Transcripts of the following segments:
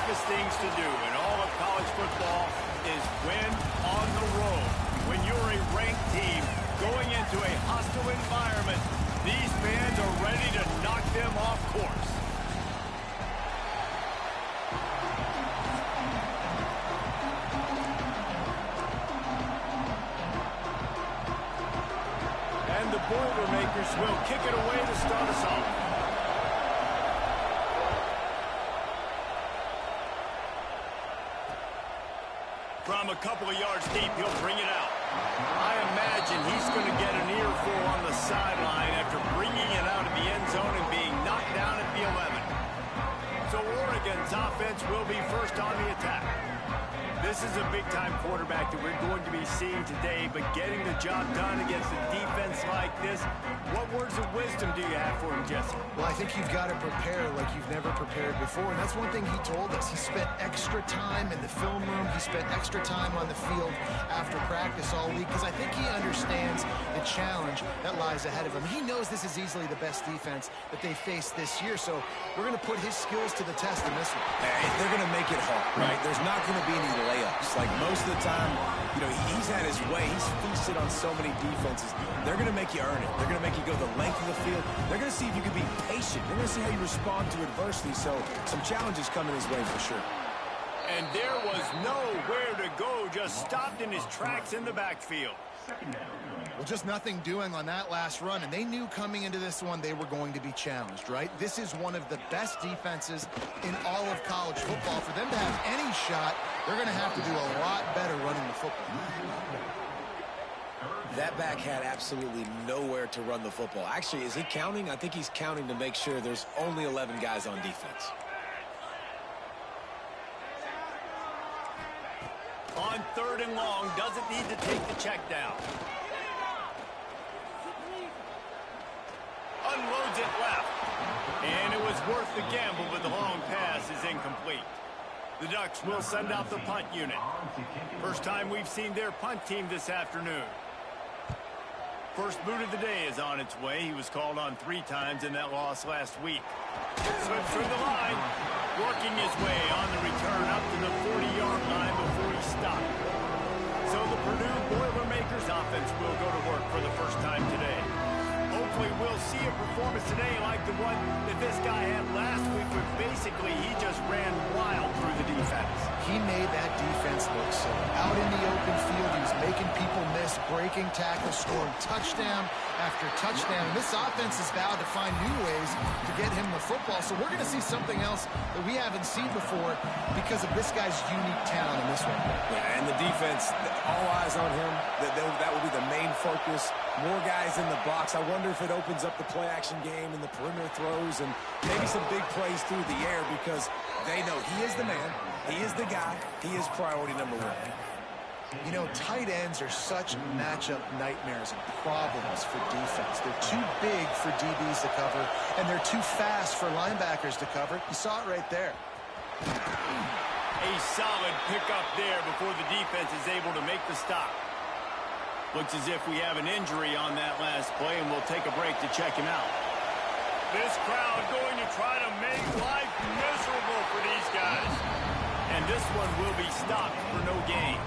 toughest things to do in all of college football is win on the road. When you're a ranked team going into a hostile environment, these fans are ready to knock them off course. And the Boilermakers will kick it away to start us off. From a couple of yards deep, he'll bring it out. I imagine he's going to get an earful on the sideline after bringing it out of the end zone and being knocked down at the 11. So Oregon's offense will be first on the attack. This is a big-time quarterback that we're going to be seeing today, but getting the job done against a defense like this, what words of wisdom do you have for him, Jesse? Well, I think you've got to prepare like you've never prepared before, and that's one thing he told us. He spent extra time in the film room. He spent extra time on the field after practice all week, because I think he understands the challenge that lies ahead of him. He knows this is easily the best defense that they faced this year, so we're going to put his skills to the test in this one. They're going to make it hard, right? There's not going to be any layups. Like most of the time, you know, he's had his way. He's feasted on so many defenses. They're going to make you earn it. They're going to make you go the length of the field. They're going to see if you can be patient. They're going to see how you respond to adversity. So some challenges coming his way for sure. And there was nowhere to go, just stopped in his tracks in the backfield. Well, just nothing doing on that last run, and they knew coming into this one they were going to be challenged, right? This is one of the best defenses in all of college football. For them to have any shot, they're going to have to do a lot better running the football. That back had absolutely nowhere to run the football. Actually, is he counting? I think he's counting to make sure there's only 11 guys on defense. On 3rd and long, doesn't need to take the check down. Unloads it left. And it was worth the gamble, but the long pass is incomplete. The Ducks will send out the punt unit. First time we've seen their punt team this afternoon. First boot of the day is on its way. He was called on 3 times in that loss last week. Slips through the line, working his way on the return up to the 40-yard line before he stopped. So the Purdue Boilermakers offense will go to work for the first time today. Hopefully we'll see a performance today like the one that this guy had last week, where basically he just ran wild through the defense. He made that defense look silly. Out in the open field, he was making people miss, breaking tackles, scoring touchdown after touchdown. And this offense has vowed to find new ways to get him the football. So we're going to see something else that we haven't seen before because of this guy's unique talent in this one. Yeah, and the defense, all eyes on him. That will be the main focus. More guys in the box. I wonder if it opens up the play-action game and the perimeter throws and maybe some big plays through the air, because they know he is the man, he is the guy, he is priority number 1. You know, tight ends are such matchup nightmares and problems for defense. They're too big for DBs to cover, and they're too fast for linebackers to cover. You saw it right there. A solid pickup there before the defense is able to make the stop. Looks as if we have an injury on that last play, and we'll take a break to check him out. This crowd going to try to make life miserable for these guys. And this one will be stopped for no gain.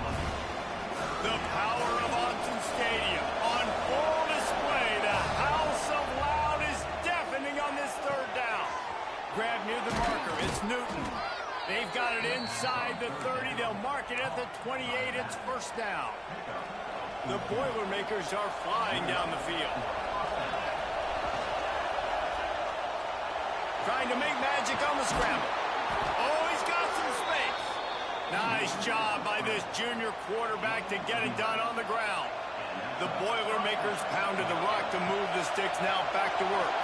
The power of Autzen Stadium on full display. The house of loud is deafening on this 3rd down. Grab near the marker. It's Newton. They've got it inside the 30. They'll mark it at the 28. It's first down. The Boilermakers are flying down the field. Trying to make magic on the scramble. Oh, he's got some space. Nice job by this junior quarterback to get it done on the ground. The Boilermakers pounded the rock to move the sticks. Now back to work.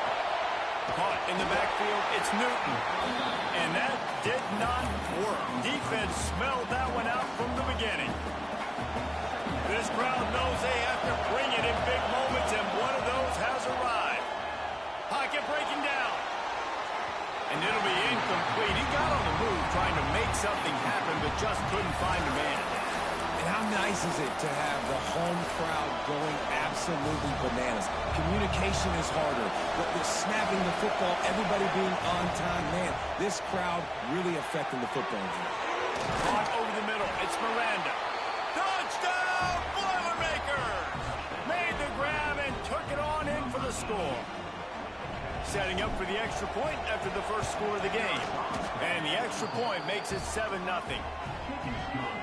Caught in the backfield, it's Newton. And that did not work. Defense smelled that one out from the beginning. This crowd knows they have to bring it in big moments, and one of those has arrived. Pocket breaking down. And it'll be incomplete. He got on the move trying to make something happen, but just couldn't find a man. And how nice is it to have the home crowd going absolutely bananas? Communication is harder. The snapping the football, everybody being on time. Man, this crowd really affecting the football game. Caught over the middle. It's Miranda. Touchdown, Boilermakers! Made the grab and took it on in for the score. Setting up for the extra point after the first score of the game. And the extra point makes it 7-0.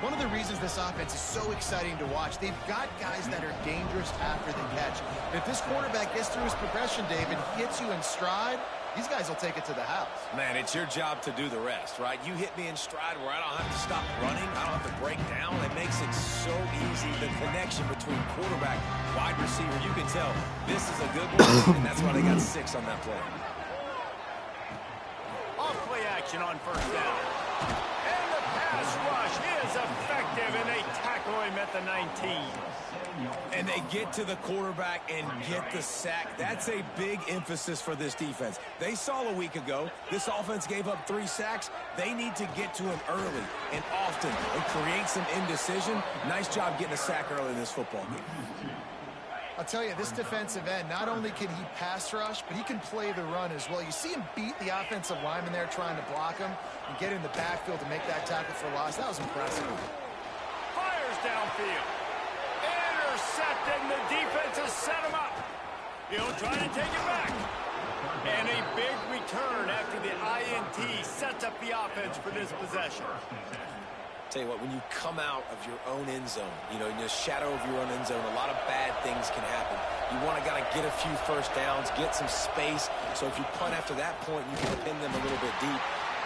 One of the reasons this offense is so exciting to watch, they've got guys that are dangerous after the catch. If this quarterback gets through his progression, David, hits you in stride, these guys will take it to the house. Man, it's your job to do the rest, right? You hit me in stride where I don't have to stop running. I don't have to break down. It makes it so easy. The connection between quarterback, wide receiver, you can tell this is a good one, and that's why they got 6 on that play. Off play action on first down. And the pass rush is effective, and they tackle him at the 19. And they get to the quarterback and get the sack. That's a big emphasis for this defense. They saw a week ago, this offense gave up 3 sacks. They need to get to him early and often and create some indecision. Nice job getting a sack early in this football game. I'll tell you, this defensive end, not only can he pass rush, but he can play the run as well. You see him beat the offensive lineman there trying to block him and get in the backfield to make that tackle for loss. That was impressive. Fires downfield. Intercepting. The defense has set him up. He'll try to take it back. And a big return after the INT sets up the offense for this possession. Tell you what, when you come out of your own end zone, you know, in the shadow of your own end zone, a lot of bad things can happen. You want to get a few first downs, get some space. So if you punt after that point, you can pin them a little bit deep.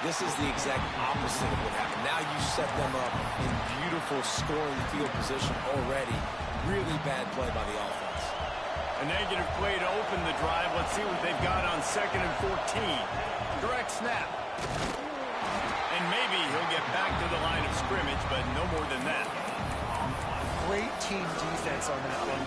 This is the exact opposite of what happened. Now you set them up in beautiful scoring field position already. Really bad play by the offense. A negative play to open the drive. Let's see what they've got on 2nd and 14. Direct snap. And maybe he'll get back to the line of scrimmage, but no more than that. Great team defense on that one.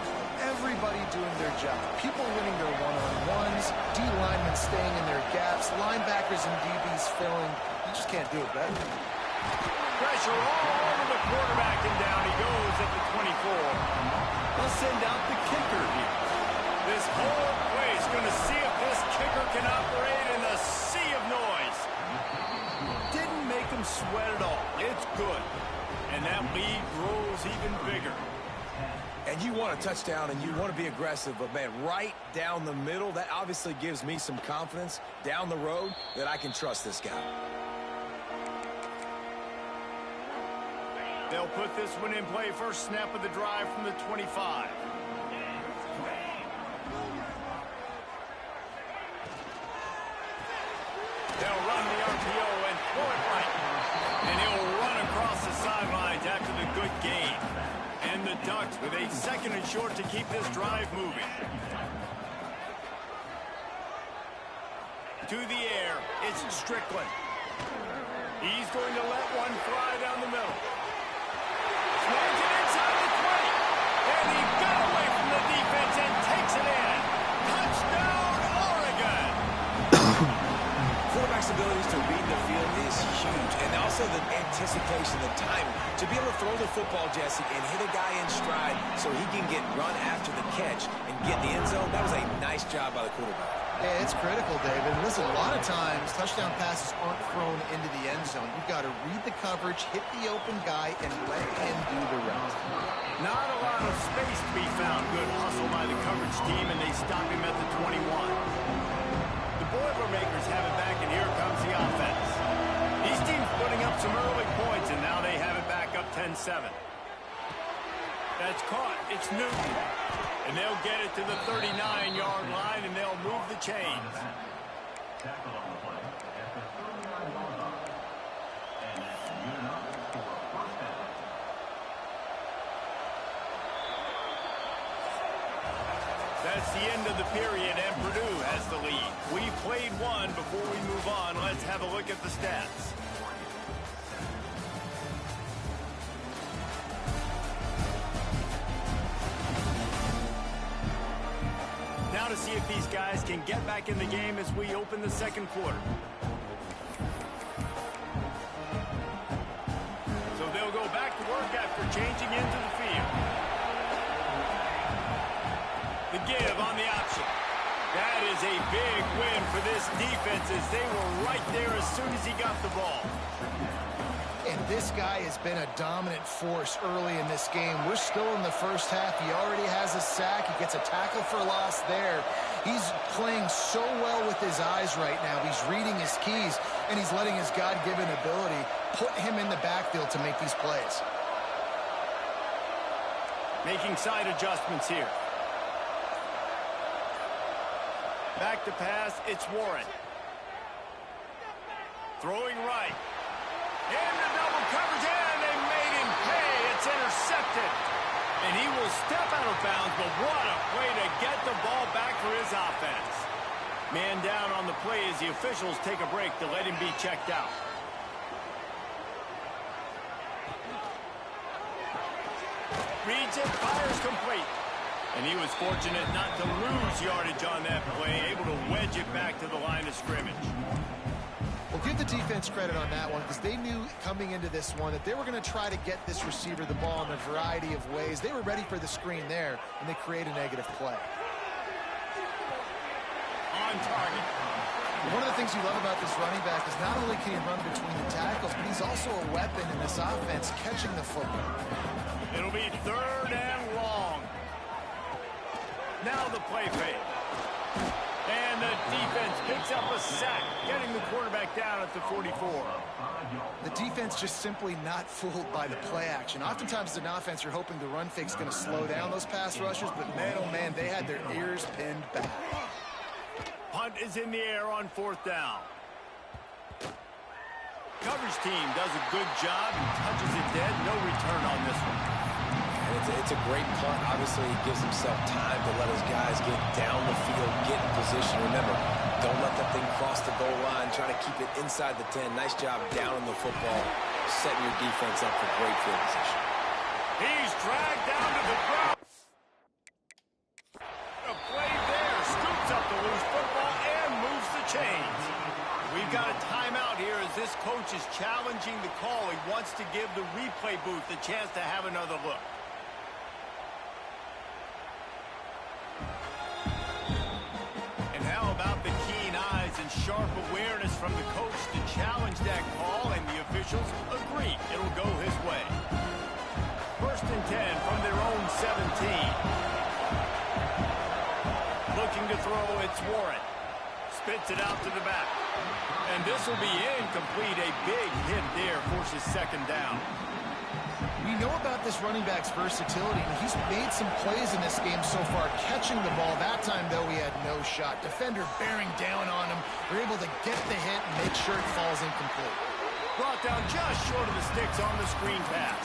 Everybody doing their job. People winning their one-on-ones, D-linemen staying in their gaps, linebackers and DBs filling. You just can't do it better. Pressure all over the quarterback, and down he goes at the 24. They'll send out the kicker here. This whole play is going to see if this kicker can operate in a sea of noise. Didn't make him sweat at all. It's good. And that lead grows even bigger. And you want a touchdown and you want to be aggressive, but man, right down the middle, that obviously gives me some confidence down the road that I can trust this guy. They'll put this one in play. First snap of the drive from the 25. They'll run the RPO and throw it right. And he'll run across the sidelines after the good gain. And the Ducks with a 2nd and short to keep this drive moving. To the air, it's Strickland. He's going to let one fly down the middle. Slanted inside the 20. And he got away from the defense and takes it in. Touchdown, Oregon. Quarterback's abilities to read the field is huge. And also the anticipation, the timing. To be able to throw the football, Jesse, and hit a guy in stride so he can get run after the catch and get in the end zone, that was a nice job by the quarterback. Yeah, it's critical, David. Listen, a lot of times touchdown passes aren't thrown into the end zone. You've got to read the coverage, hit the open guy, and let him do the rest. Not a lot of space to be found. Good hustle by the coverage team, and they stop him at the 21. The Boilermakers have it back, and here comes the offense. These teams putting up some early points, and now they have it back up 10-7. That's caught. It's Newton. And they'll get it to the 39-yard line, and they'll move the chains. That's the end of the period, and Purdue has the lead. We played one. Before we move on, let's have a look at the stats. Now to see if these guys can get back in the game as we open the 2nd quarter. So they'll go back to work after after changing into the field. The give on the option. That is a big win for this defense as they were right there as soon as he got the ball. And this guy has been a dominant force early in this game. We're still in the first half. He already has a sack. He gets a tackle for loss there. He's playing so well with his eyes right now. He's reading his keys, and he's letting his God-given ability put him in the backfield to make these plays. Making side adjustments here. Back to pass, it's Warren. Throwing right. In the double coverage, and they made him pay. It's intercepted. And he will step out of bounds, but what a way to get the ball back for his offense. Man down on the play as the officials take a break to let him be checked out. Reads it, fires complete. And he was fortunate not to lose yardage on that play, able to wedge it back to the line of scrimmage. Well, give the defense credit on that one because they knew coming into this one that they were going to try to get this receiver the ball in a variety of ways. They were ready for the screen there, and they create a negative play. On target. One of the things you love about this running back is not only can he run between the tackles, but he's also a weapon in this offense catching the football. It'll be 3rd and long. Now the play fake. And the defense picks up a sack, getting the quarterback down at the 44. The defense just simply not fooled by the play action. Oftentimes as an offense, you're hoping the run fake's going to slow down those pass rushers, but man, oh man, they had their ears pinned back. Punt is in the air on 4th down. Coverage team does a good job and touches it dead. No return on this one. It's a great punt. Obviously, he gives himself time to let his guys get down the field, get in position. Remember, don't let that thing cross the goal line. Try to keep it inside the 10. Nice job down in the football, setting your defense up for great field position. He's dragged down to the ground. A play there. Scoops up the loose football and moves the chains. We've got a timeout here as this coach is challenging the call. He wants to give the replay booth a chance to have another look. And how about the keen eyes and sharp awareness from the coach to challenge that call, and the officials agree it'll go his way. 1st and 10 from their own 17. Looking to throw, it's Warren. Spits it out to the back. And this will be incomplete. A big hit there forces 2nd down. We know about this running back's versatility, and he's made some plays in this game so far, catching the ball. That time, though, he had no shot. Defender bearing down on him. We're able to get the hit and make sure it falls incomplete. Brought down just short of the sticks on the screen pass.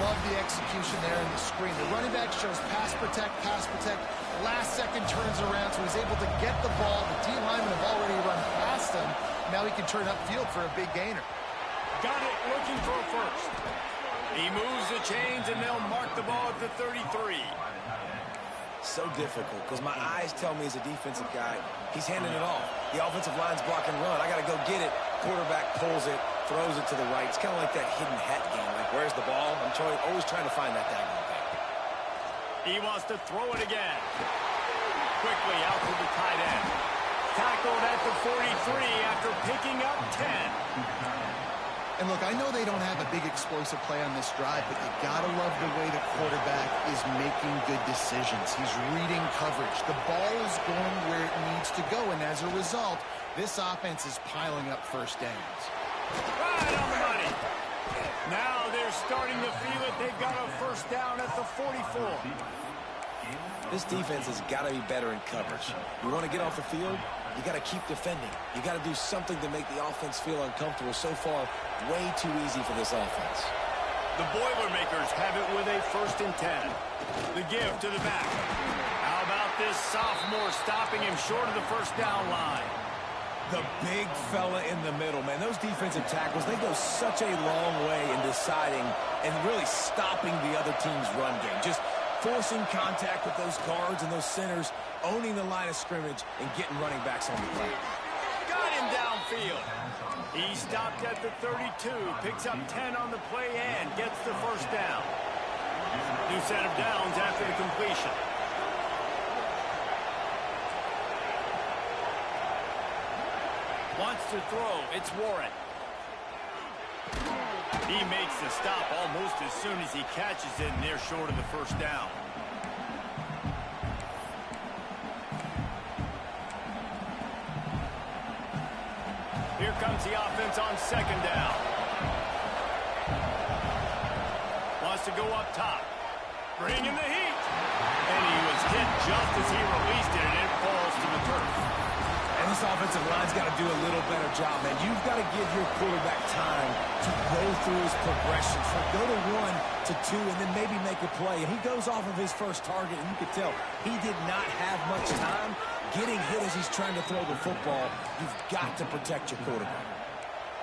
Love the execution there in the screen. The running back shows pass protect, pass protect. Last second turns around, so he's able to get the ball. The D linemen have already run past him. Now he can turn upfield for a big gainer. Got it, looking for a first. He moves the chains, and they'll mark the ball at the 33. So difficult because my eyes tell me as a defensive guy, he's handing it off. The offensive line's blocking run. I got to go get it. Quarterback pulls it, throws it to the right. It's kind of like that hidden hat game. Like, where's the ball? I'm always trying to find that diagonal thing. He wants to throw it again. Quickly out to the tight end. Tackled at the 43 after picking up 10. And look, I know they don't have a big explosive play on this drive, but you gotta love the way the quarterback is making good decisions. He's reading coverage. The ball is going where it needs to go, and as a result, this offense is piling up 1st downs. Right on the money. Now they're starting to feel it. They've got a 1st down at the 44. This defense has got to be better in coverage. You want to get off the field, you got to keep defending. You got to do something to make the offense feel uncomfortable. So far, way too easy for this offense. The Boilermakers have it with a 1st and 10. The give to the back. How about this sophomore stopping him short of the 1st down line? The big fella in the middle, man. Those defensive tackles, they go such a long way in deciding and really stopping the other team's run game. Just forcing contact with those guards and those centers, owning the line of scrimmage, and getting running backs on the play. Got him downfield. He stopped at the 32, picks up 10 on the play and gets the first down. New set of downs after the completion. Wants to throw. It's Warren. He makes the stop almost as soon as he catches it, and they're short of the first down. Here comes the offense on second down. Wants to go up top. Bringing the heat. And he was hit just as he released it, and it falls to the turf. And this offensive line's got to do a little better job, man. You've got to give your quarterback time to go through his progressions. From go to 1 to 2 and then maybe make a play. And he goes off of his first target, and you can tell he did not have much time getting hit as he's trying to throw the football. You've got to protect your quarterback.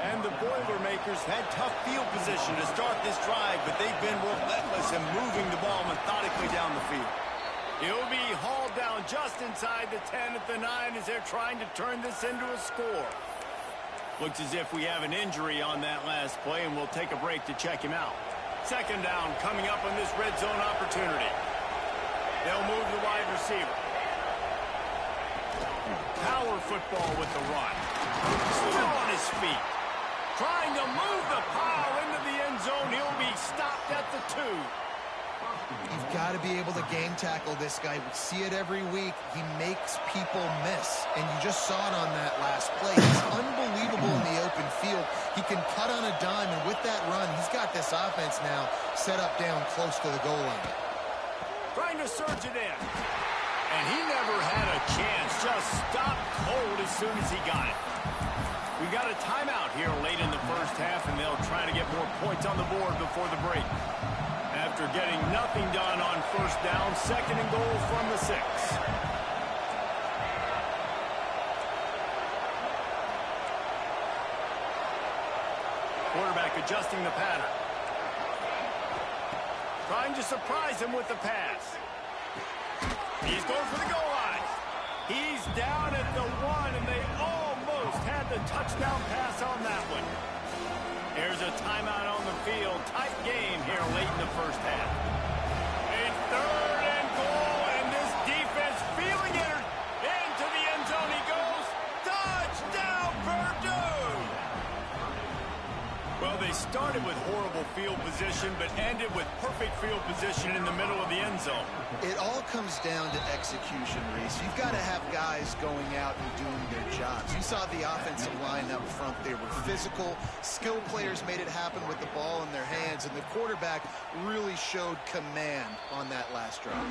And the Boilermakers had tough field position to start this drive, but they've been relentless in moving the ball methodically down the field. He'll be hauled down just inside the 10 at the 9 as they're trying to turn this into a score. Looks as if we have an injury on that last play, and we'll take a break to check him out. Second down coming up on this red zone opportunity. They'll move the wide receiver. Power football with the run. Still on his feet. Trying to move the pile into the end zone. He'll be stopped at the 2. You've got to be able to game tackle this guy. We see it every week. He makes people miss, and you just saw it on that last play. He's unbelievable in the open field. He can cut on a dime, and with that run, he's got this offense now set up down close to the goal line. Trying to surge it in. And he never had a chance. Just stopped cold as soon as he got it. We've got a timeout here late in the first half, and they'll try to get more points on the board before the break. After getting nothing done on first down, second and goal from the 6. Quarterback adjusting the pattern. Trying to surprise him with the pass. He's going for the goal line. He's down at the 1, and they almost had the touchdown pass on that one. There's a timeout on the field. Tight game here late in the first half. A third and goal, and this defense feeling it. Into the end zone he goes. Touchdown, Purdue! Well, they started with horrible field position, but ended with perfect field position in the middle of the end zone. It all comes down to execution, Reese. You've got to have guys going out and doing their jobs. You saw the offensive line up front. They were physical. Skill players made it happen with the ball in their hands, and the quarterback really showed command on that last drive.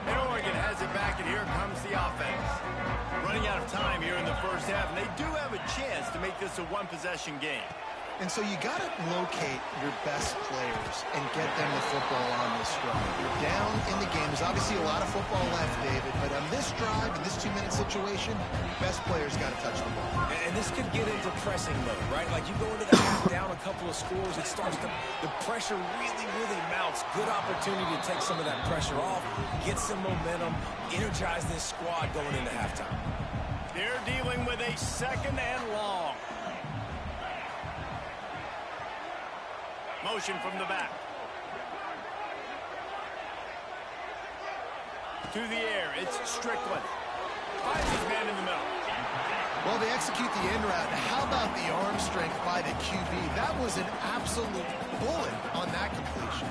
And Oregon has it back, and here comes the offense. Running out of time here in the first half, and they do have a chance to make this a one-possession game. And so you got to locate your best players and get them the football on this drive. You're down in the game. There's obviously a lot of football left, David, but on this drive, in this 2-minute situation, best players got to touch the ball. And this could get into pressing mode, right? Like you go into the half down a couple of scores, it starts to, the pressure really mounts. Good opportunity to take some of that pressure off, get some momentum, energize this squad going into halftime. They're dealing with a second and long. Motion from the back. To the air, it's Strickland. Finds his man in the middle. Well, they execute the in route. How about the arm strength by the QB? That was an absolute bullet on that completion.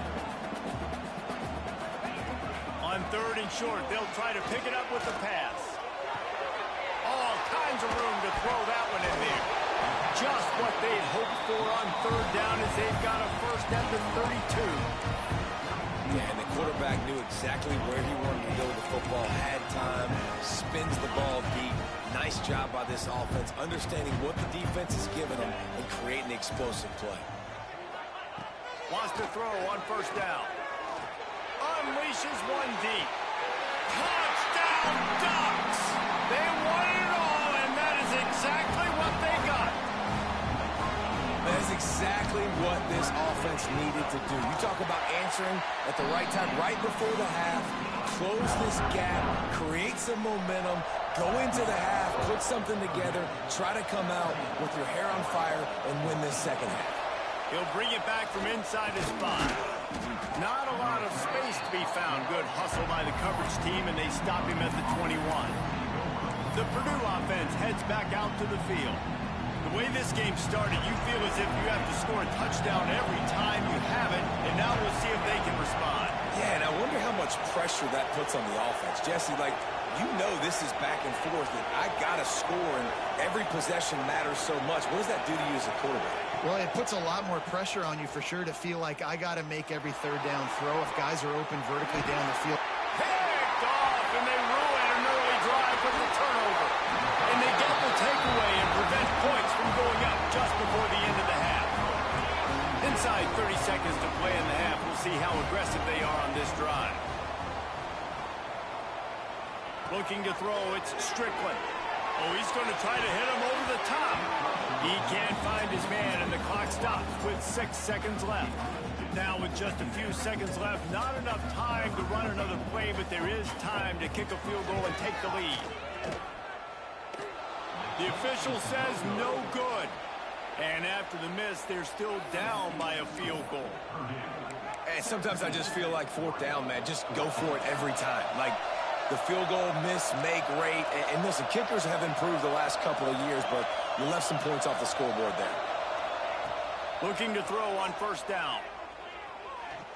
On third and short, they'll try to pick it up with the pass. All kinds of room to throw that one in there. Just what they'd hoped for on third down as they've got a first at the 32. Yeah, and the quarterback knew exactly where he wanted to go with the football, had time, spins the ball deep. Nice job by this offense, understanding what the defense is giving them and creating explosive play. Wants to throw on first down. Unleashes one deep. Touchdown, Ducks! They wanted it all, and that is exactly what they got. That is exactly what this offense needed to do. You talk about answering at the right time, right before the half, close this gap, create some momentum, go into the half, put something together, try to come out with your hair on fire and win this second half. He'll bring it back from inside his spot. Not a lot of space to be found. Good hustle by the coverage team, and they stop him at the 21. The Purdue offense heads back out to the field. The way this game started, you feel as if you have to score a touchdown every time you have it, and now we'll see if they can respond. Yeah, and I wonder how much pressure that puts on the offense. Jesse, like, you know this is back and forth, and I got to score, and every possession matters so much. What does that do to you as a quarterback? Well, it puts a lot more pressure on you for sure to feel like I got to make every third down throw if guys are open vertically down the field. Picked off, and they ruin an early drive with the turnover. And they get the takeaway and prevent points from going up just before the end of the half. Inside 30 seconds to play in the half. We'll see how aggressive they are on this drive. Looking to throw, it's Strickland. Oh, he's going to try to hit him over the top. He can't find his man, and the clock stops with 6 seconds left. Now with just a few seconds left, not enough time to run another play, but there is time to kick a field goal and take the lead. The official says no good. And after the miss, they're still down by a field goal. And sometimes I just feel like fourth down, man. Just go for it every time. Like, the field goal, miss, make, rate. And listen, kickers have improved the last couple of years, but you left some points off the scoreboard there. Looking to throw on first down.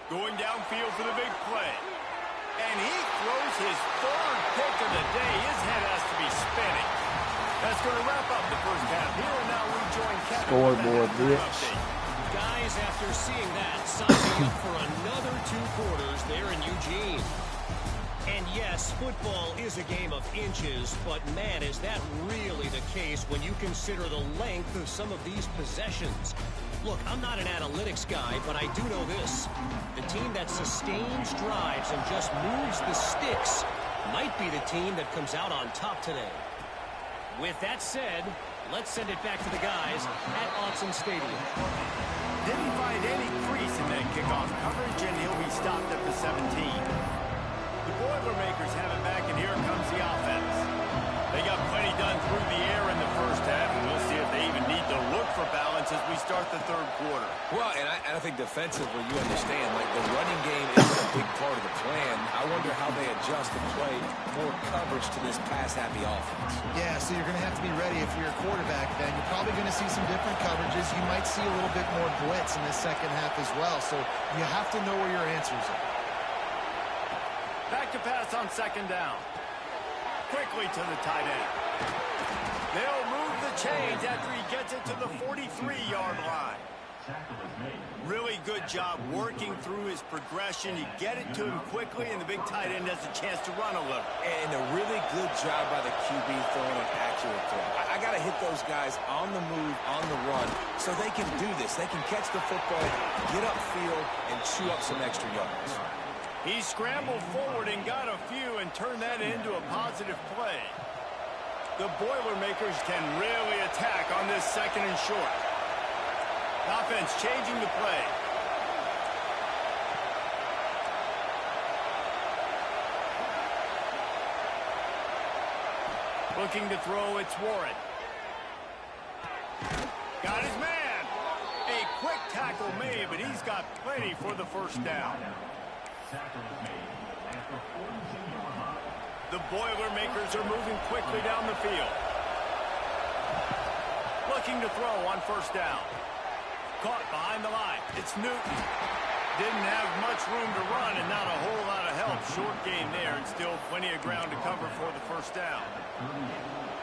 Going downfield for the big play. And he throws his third pick of the day. His head has to be spinning. That's going to wrap up the first half. Here and now we join Kevin. Scoreboard, bitch. Guys, after seeing that, signing up for another 2 quarters there in Eugene. And yes, football is a game of inches, but man, is that really the case when you consider the length of some of these possessions. Look, I'm not an analytics guy, but I do know this. The team that sustains drives and just moves the sticks might be the team that comes out on top today. With that said, let's send it back to the guys at Autzen Stadium. Didn't find any crease in that kickoff coverage, and he'll be stopped at the 17. The Boilermakers have it back, and here comes the offense. They got plenty done through the air in the first half, and we'll see if they even need to look for balance as we start the third quarter. Well, and I think defensively, you understand, like, the running game isn't a big part of the plan. I wonder how they adjust and play more coverage to this pass-happy offense. Yeah, so you're going to have to be ready if you're a quarterback then. You're probably going to see some different coverages. You might see a little bit more blitz in the second half as well, so you have to know where your answers are. Back to pass on second down. Quickly to the tight end. They'll move the chains after he gets it to the 43-yard line. Really good job working through his progression. You get it to him quickly, and the big tight end has a chance to run a little. And a really good job by the QB throwing an accurate throw. I got to hit those guys on the move, on the run, so they can do this. They can catch the football, get upfield, and chew up some extra yards. He scrambled forward and got a few and turned that into a positive play. The Boilermakers can really attack on this second and short. Offense changing the play. Looking to throw, it's Warren. Got his man. A quick tackle made, but he's got plenty for the first down. The Boilermakers are moving quickly down the field. Looking to throw on first down. Caught behind the line. It's Newton. Didn't have much room to run and not a whole lot of help. Short game there and still plenty of ground to cover for the first down.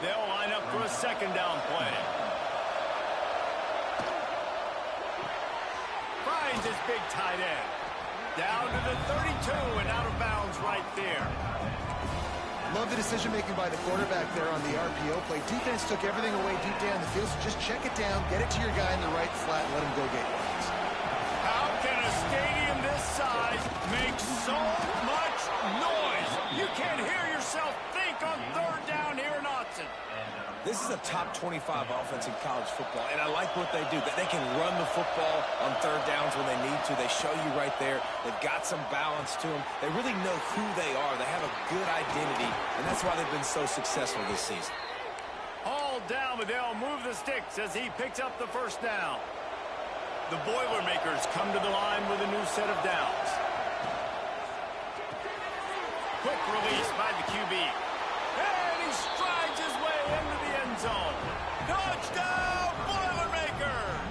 They'll line up for a second down play. Finds his big tight end. Down to the 32 and out of bounds right there. Love the decision-making by the quarterback there on the RPO play. Defense took everything away deep down the field, so just check it down, get it to your guy in the right flat, and let him go get yards. How can a stadium this size make so much noise? You can't hear yourself think on third down here in Autzen. This is a top 25 offense in college football, and I like what they do. They can run the football on third downs when they need to. They show you right there. They've got some balance to them. They really know who they are. They have a good identity, and that's why they've been so successful this season. All down, but they'll move the sticks as he picks up the first down. The Boilermakers come to the line with a new set of downs. Quick release by the QB. And he strides his way into the end zone. Touchdown, Boilermakers!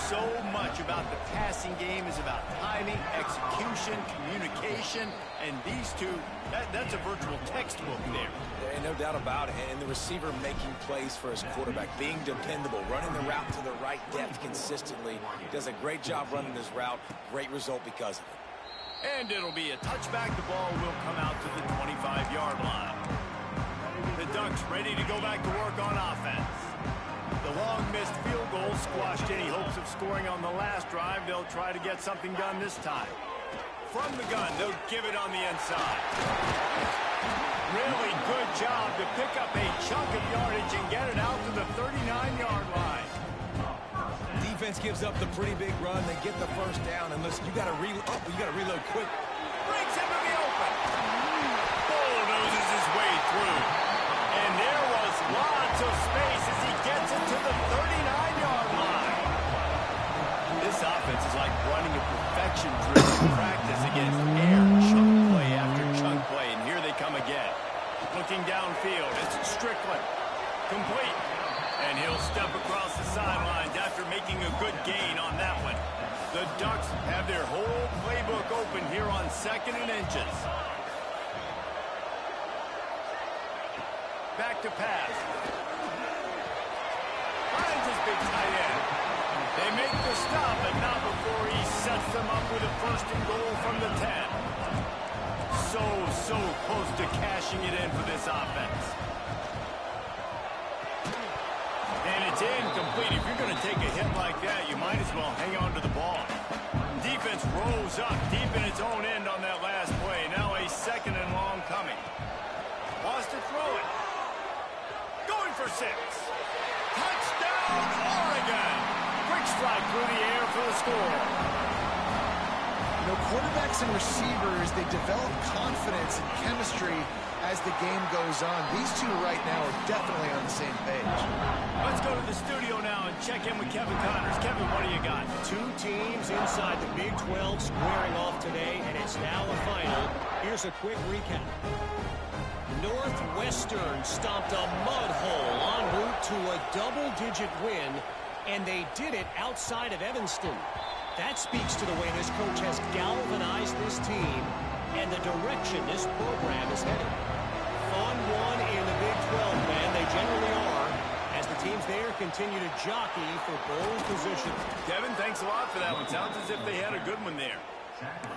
So much about the passing game is about timing, execution, communication, and these two, that's a virtual textbook there. And no doubt about it. And the receiver making plays for his quarterback, being dependable, running the route to the right depth consistently. He does a great job running his route. Great result because of it. And it'll be a touchback. The ball will come out to the 25-yard line. The Ducks ready to go back to work on offense. The long missed field goal squashed any hopes of scoring on the last drive. They'll try to get something done this time. From the gun, they'll give it on the inside. Really good job to pick up a chunk of yardage and get it out to the 39-yard line. Defense gives up the pretty big run. They get the first down, and listen, you got to reload quick. Brings him to the open. Bulldozes his way through. And there was lots of space as he gets it to the 39-yard line. This offense is like running a perfection drill in practice against air, chunk play after chunk play, and here they come again. Looking downfield, it's Strickland. Complete. And he'll step across the sidelines after making a good gain on that one. The Ducks have their whole playbook open here on 2nd and inches. Back to pass. Finds his big tight end. They make the stop, but not before he sets them up with a 1st and goal from the 10. So close to cashing it in for this offense. And it's incomplete. If you're going to take a hit like that, you might as well hang on to the ball. Defense rose up deep in its own end on that last play. Now a 2nd and long coming. Wants to throw it. Going for 6. Touchdown, Oregon. Quick strike through the air for the score. You know, quarterbacks and receivers, they develop confidence and chemistry as the game goes on. These two right now are definitely on the same page. Let's go to the studio now and check in with Kevin Connors. Kevin, what do you got? Two teams inside the Big 12 squaring off today, and it's now a final. Here's a quick recap. Northwestern stomped a mud hole en route to a double-digit win, and they did it outside of Evanston. That speaks to the way this coach has galvanized this team and the direction this program is headed. Fun one in the Big 12, man. They generally are, as the teams there continue to jockey for bowl position. Kevin, thanks a lot for that one. Sounds as if they had a good one there.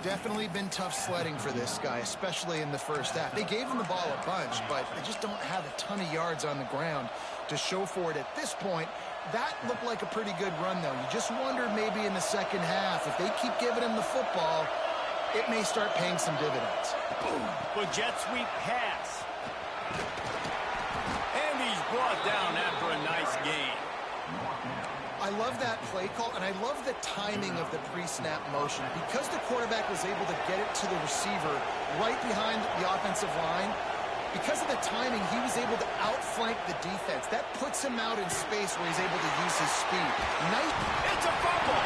Definitely been tough sledding for this guy, especially in the first half. They gave him the ball a bunch, but they just don't have a ton of yards on the ground to show for it at this point. That looked like a pretty good run, though. You just wonder maybe in the second half, if they keep giving him the football, it may start paying some dividends. Boom. The jet sweep pass. And he's brought down after a nice gain. I love that play call, and I love the timing of the pre-snap motion. Because the quarterback was able to get it to the receiver right behind the offensive line, because of the timing, he was able to outflank the defense. That puts him out in space where he's able to use his speed. It's a fumble!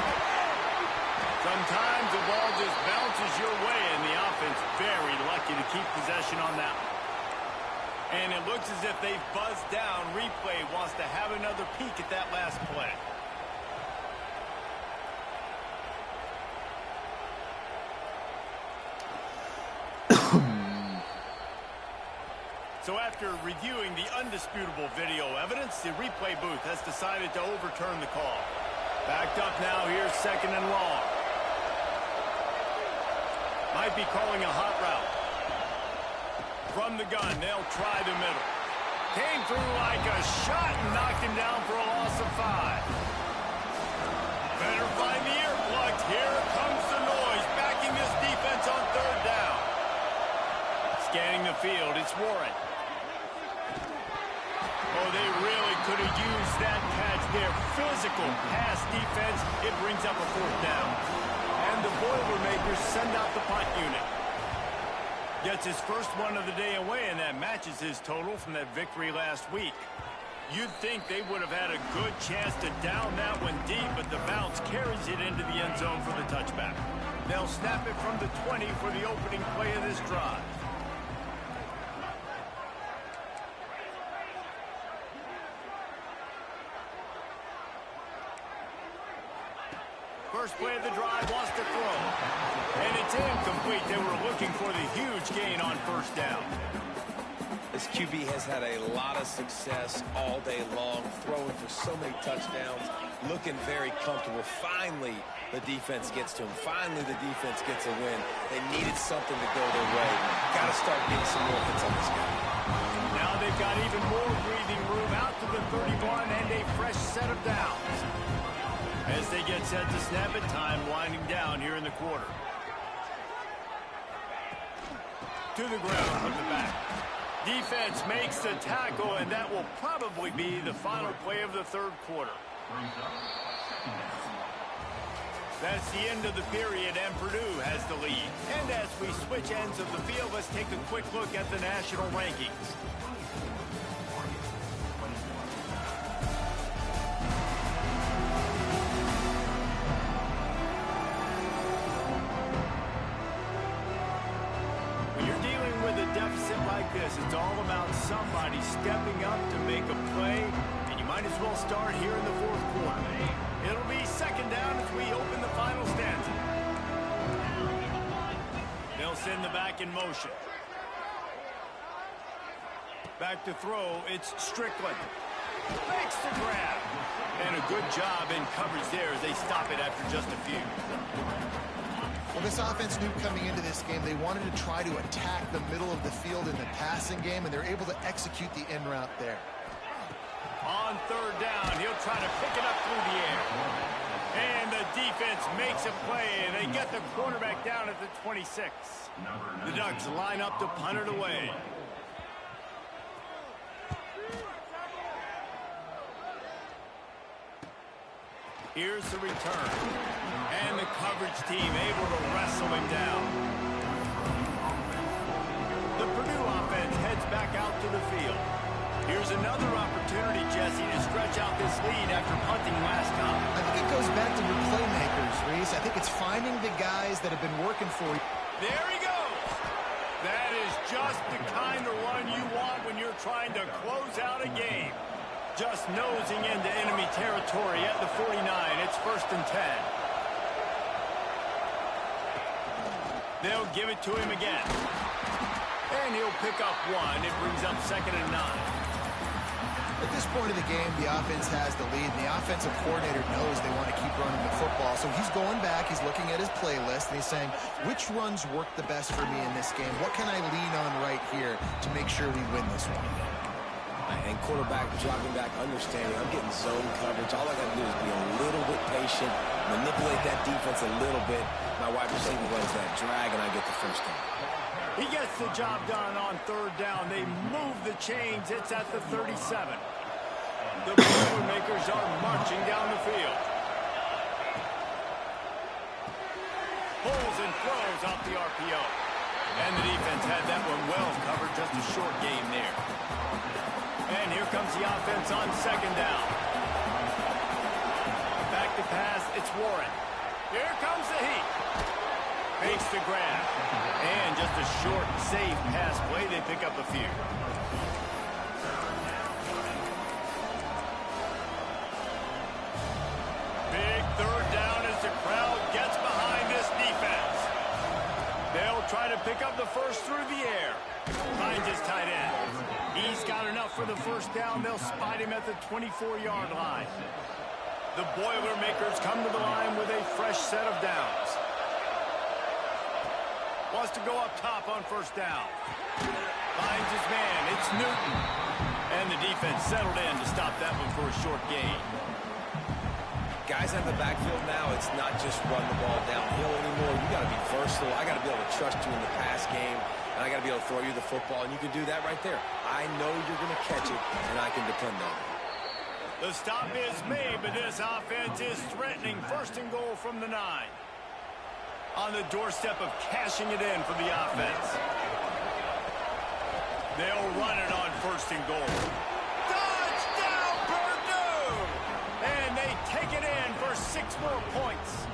Sometimes the ball just bounces your way, and the offense very lucky to keep possession on that one. And it looks as if they've buzzed down. Replay wants to have another peek at that last play. So after reviewing the undisputable video evidence, the replay booth has decided to overturn the call. Backed up now, here's 2nd and long. Might be calling a hot route. From the gun, they'll try the middle. Came through like a shot and knocked him down for a loss of 5. Better find the earplugs. Here comes the noise, backing this defense on 3rd down. Scanning the field, it's Warren. Oh, they really could have used that catch there. Physical pass defense. It brings up a fourth down. And the Boilermakers send out the punt unit. Gets his first one of the day away, and that matches his total from that victory last week. You'd think they would have had a good chance to down that one deep, but the bounce carries it into the end zone for the touchback. They'll snap it from the 20 for the opening play of this drive. First play of the drive, wants to throw. And it's incomplete. They were looking for the huge gain on first down. This QB has had a lot of success all day long, throwing for so many touchdowns, looking very comfortable. Finally, the defense gets to him. Finally, the defense gets a win. They needed something to go their way. Got to start getting some more hits on this guy. Now they've got even more breathing room out to the 31 and a fresh set of downs. As they get set to snap it, time winding down here in the quarter. To the ground from the back. Defense makes the tackle, and that will probably be the final play of the third quarter. That's the end of the period, and Purdue has the lead. And as we switch ends of the field, let's take a quick look at the national rankings. It's all about somebody stepping up to make a play, and you might as well start here in the fourth quarter. It'll be second down as we open the final stanza. They'll send the back in motion. Back to throw, it's Strickland. Makes the grab. And a good job in coverage there as they stop it after just a few. Well, this offense knew coming into this game they wanted to try to attack the middle of the field in the passing game, and they're able to execute the in route there. On third down, he'll try to pick it up through the air. And the defense makes a play, and they get the quarterback down at the 26. The Ducks line up to punt it away. Here's the return. And the coverage team able to wrestle him down. The Purdue offense heads back out to the field. Here's another opportunity, Jesse, to stretch out this lead after punting last time. I think it goes back to your playmakers, Reese. I think it's finding the guys that have been working for you. There he goes. That is just the kind of run you want when you're trying to close out a game. Just nosing into enemy territory at the 49. It's first and 10. They'll give it to him again. And he'll pick up one. It brings up second and 9. At this point of the game, the offense has the lead, and the offensive coordinator knows they want to keep running the football. So he's going back, he's looking at his playlist, and he's saying, which runs work the best for me in this game? What can I lean on right here to make sure we win this one? And quarterback dropping back, understanding I'm getting zone coverage. All I got to do is be a little bit patient, manipulate that defense a little bit. My wide receiver runs that drag, and I get the first down. He gets the job done on third down. They move the chains. It's at the 37. The Boilermakers are marching down the field. Pulls and throws off the RPO. And the defense had that one well covered. Just a short game there. And here comes the offense on second down. Back to pass, it's Warren. Here comes the heat. Makes the grab. And just a short, safe pass play. They pick up a few. Big third down as the crowd gets behind this defense. They'll try to pick up the first through the air. Finds his tight end. He's got enough for the first down. They'll spot him at the 24-yard line. The Boilermakers come to the line with a fresh set of downs. Wants to go up top on first down. Finds his man. It's Newton. And the defense settled in to stop that one for a short gain. Guys in the backfield now, it's not just run the ball downhill anymore. You got to be versatile. I got to be able to trust you in the pass game. and I got to be able to throw you the football, and you can do that right there. I know you're going to catch it, and I can depend on it. The stop is made, but this offense is threatening. First and goal from the 9. On the doorstep of cashing it in for the offense. They'll run it on first and goal. Touchdown, Purdue! And they take it in for 6 more points.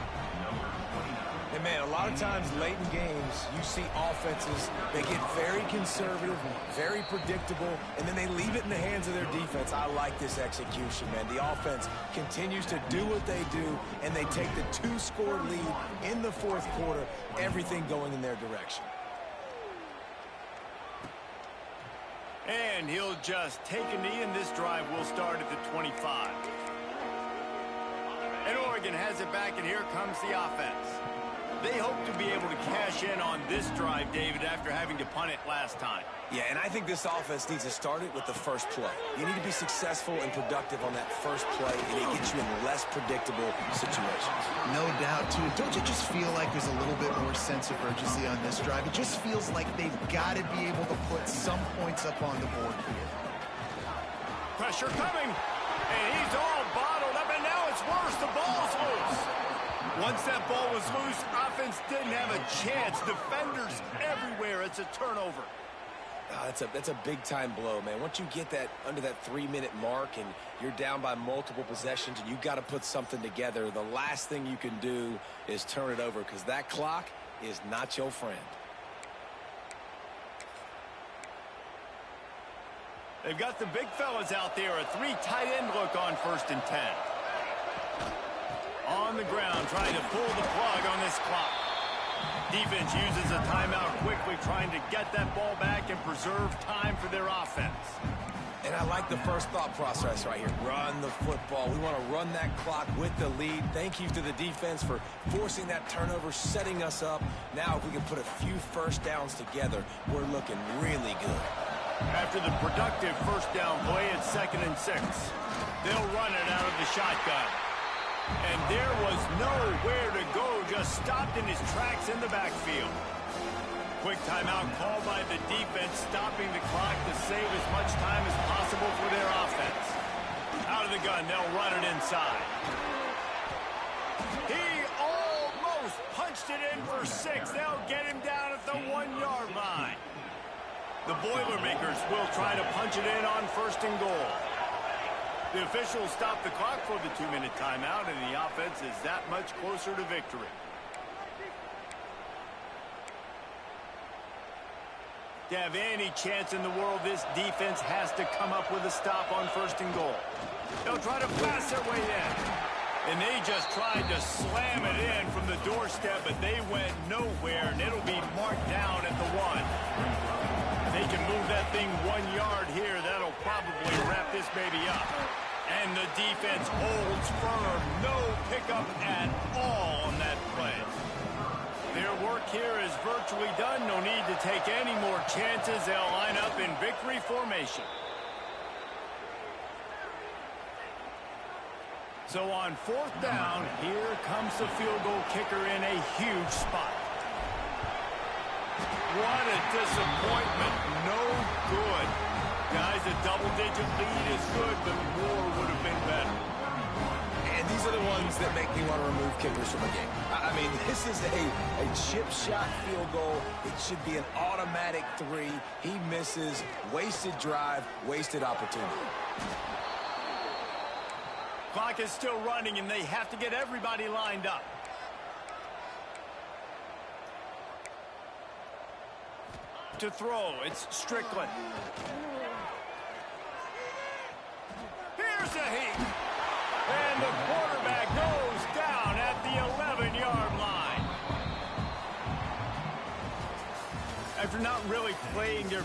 And, man, a lot of times late in games, you see offenses, they get very conservative, very predictable, and then they leave it in the hands of their defense. I like this execution, man. The offense continues to do what they do, and they take the 2-score lead in the fourth quarter, everything going in their direction. And he'll just take a knee, and this drive will start at the 25. And Oregon has it back, and here comes the offense. They hope to be able to cash in on this drive, David, after having to punt it last time. Yeah, and I think this offense needs to start it with the first play. You need to be successful and productive on that first play, and it gets you in less predictable situations. No doubt, too. Don't you just feel like there's a little bit more sense of urgency on this drive? It just feels like they've got to be able to put some points up on the board here. Pressure coming, and he's all bottled up, and now it's worse. The ball's loose. Once that ball was loose, offense didn't have a chance. Defenders everywhere. It's a turnover. Oh, that's a big-time blow, man. Once you get that under that 3-minute mark and you're down by multiple possessions and you've got to put something together, the last thing you can do is turn it over because that clock is not your friend. They've got the big fellas out there. A 3 tight end look on first and 10. On the ground, trying to pull the plug on this clock. Defense uses a timeout quickly, trying to get that ball back and preserve time for their offense. And I like the first thought process right here. Run the football. We want to run that clock with the lead. Thank you to the defense for forcing that turnover, setting us up. Now if we can put a few first downs together, we're looking really good. After the productive first down play, it's 2nd and 6. They'll run it out of the shotgun. And there was nowhere to go, just stopped in his tracks in the backfield. Quick timeout called by the defense, stopping the clock to save as much time as possible for their offense. Out of the gun, they'll run it inside. He almost punched it in for 6. They'll get him down at the 1-yard line. The Boilermakers will try to punch it in on first and goal. The officials stop the clock for the 2-minute timeout, and the offense is that much closer to victory. To have any chance in the world, this defense has to come up with a stop on first and goal. They'll try to pass their way in. And they just tried to slam it in from the doorstep, but they went nowhere, and it'll be marked down at the 1. They can move that thing 1 yard here. That'll probably wrap this baby up. And the defense holds firm. No pickup at all on that play. Their work here is virtually done. No need to take any more chances. They'll line up in victory formation. So on 4th down, here comes the field goal kicker in a huge spot. What a disappointment. No good. Guys, a double-digit lead is good, but more would have been better. And these are the ones that make me want to remove kickers from a game. I mean, this is a chip shot field goal. It should be an automatic 3. He misses. Wasted drive, wasted opportunity. Clock is still running, and they have to get everybody lined up. To throw, it's Strickland. Here's a heat. And the quarterback goes down at the 11-yard line. After not really playing their